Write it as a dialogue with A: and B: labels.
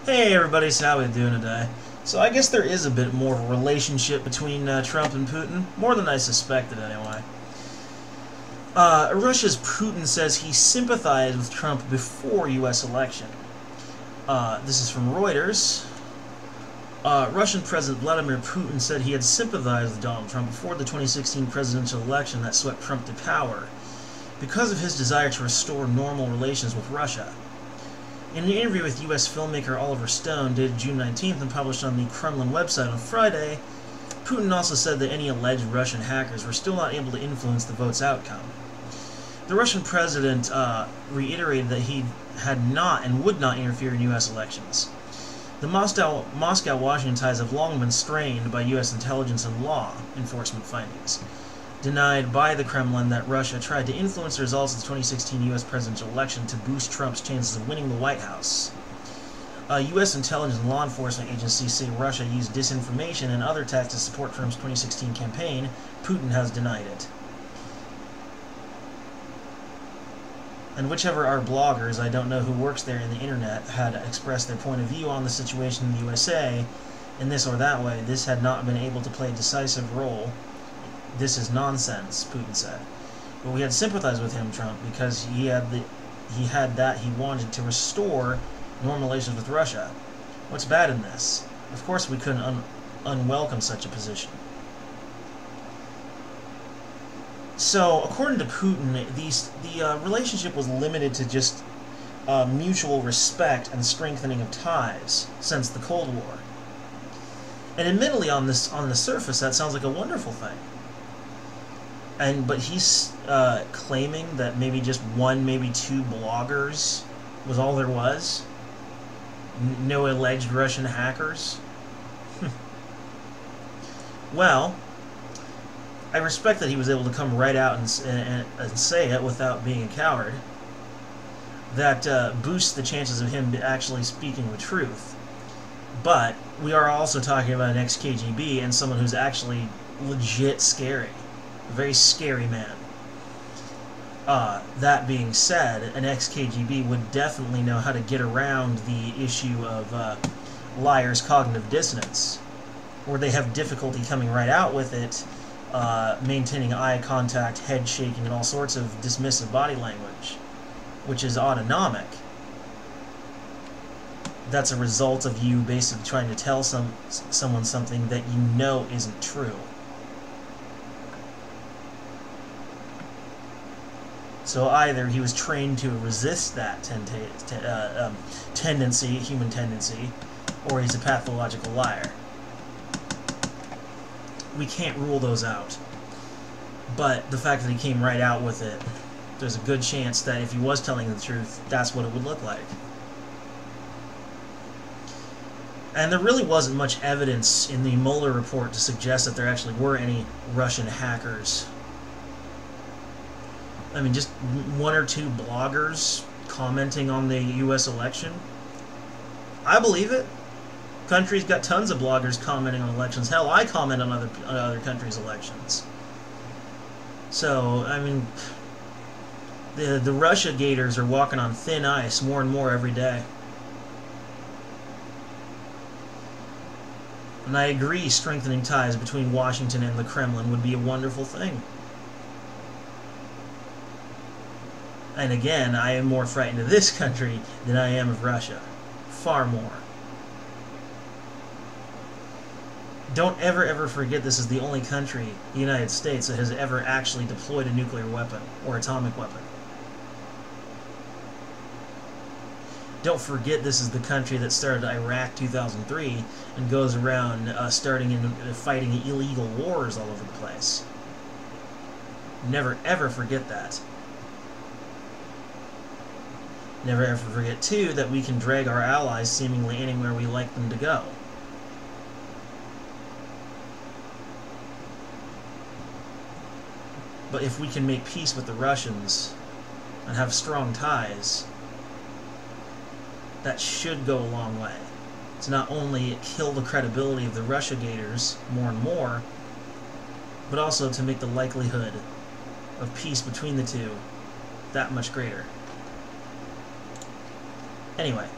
A: Hey everybody, so how we doing today? So I guess there is a bit more of a relationship between Trump and Putin, more than I suspected anyway. Russia's Putin says he sympathized with Trump before U.S. election. This is from Reuters. Russian President Vladimir Putin said he had sympathized with Donald Trump before the 2016 presidential election that swept Trump to power, because of his desire to restore normal relations with Russia. In an interview with U.S. filmmaker Oliver Stone, dated June 19th and published on the Kremlin website on Friday, Putin also said that any alleged Russian hackers were still not able to influence the vote's outcome. The Russian president reiterated that he had not and would not interfere in U.S. elections. The Moscow-Washington ties have long been strained by U.S. intelligence and law enforcement findings, denied by the Kremlin that Russia tried to influence the results of the 2016 U.S. presidential election to boost Trump's chances of winning the White House. U.S. intelligence and law enforcement agencies say Russia used disinformation and other tactics to support Trump's 2016 campaign. Putin has denied it. And whichever are bloggers, I don't know who works there in the internet, had expressed their point of view on the situation in the USA in this or that way, this had not been able to play a decisive role. This is nonsense, Putin said. But we had sympathized with him, Trump, because he had that he wanted to restore normal relations with Russia. What's bad in this? Of course we couldn't unwelcome such a position. So, according to Putin, the relationship was limited to just mutual respect and strengthening of ties since the Cold War. And admittedly, on the surface, that sounds like a wonderful thing. But he's claiming that maybe just one, maybe two bloggers was all there was. No alleged Russian hackers. Well, I respect that he was able to come right out and say it without being a coward. That boosts the chances of him actually speaking the truth. But we are also talking about an ex-KGB and someone who's actually legit scary. A very scary man. That being said, an ex-KGB would definitely know how to get around the issue of liars' cognitive dissonance, where they have difficulty coming right out with it, maintaining eye contact, head shaking, and all sorts of dismissive body language, which is autonomic. That's a result of you basically trying to tell someone something that you know isn't true. So either he was trained to resist that tendency, human tendency, or he's a pathological liar. We can't rule those out. But the fact that he came right out with it, there's a good chance that if he was telling the truth, that's what it would look like. And there really wasn't much evidence in the Mueller report to suggest that there actually were any Russian hackers. I mean, just one or two bloggers commenting on the U.S. election. I believe it. Country's got tons of bloggers commenting on elections. Hell, I comment on other countries' elections. So, I mean, the Russiagators are walking on thin ice more and more every day. And I agree strengthening ties between Washington and the Kremlin would be a wonderful thing. And again, I am more frightened of this country than I am of Russia. Far more. Don't ever forget this is the only country, the United States, that has ever actually deployed a nuclear weapon or atomic weapon. Don't forget this is the country that started Iraq 2003 and goes around fighting illegal wars all over the place. Never ever forget that. Never ever forget, too, that we can drag our allies seemingly anywhere we like them to go. But if we can make peace with the Russians and have strong ties, that should go a long way. To not only kill the credibility of the Russiagators more and more, but also to make the likelihood of peace between the two that much greater. Anyway,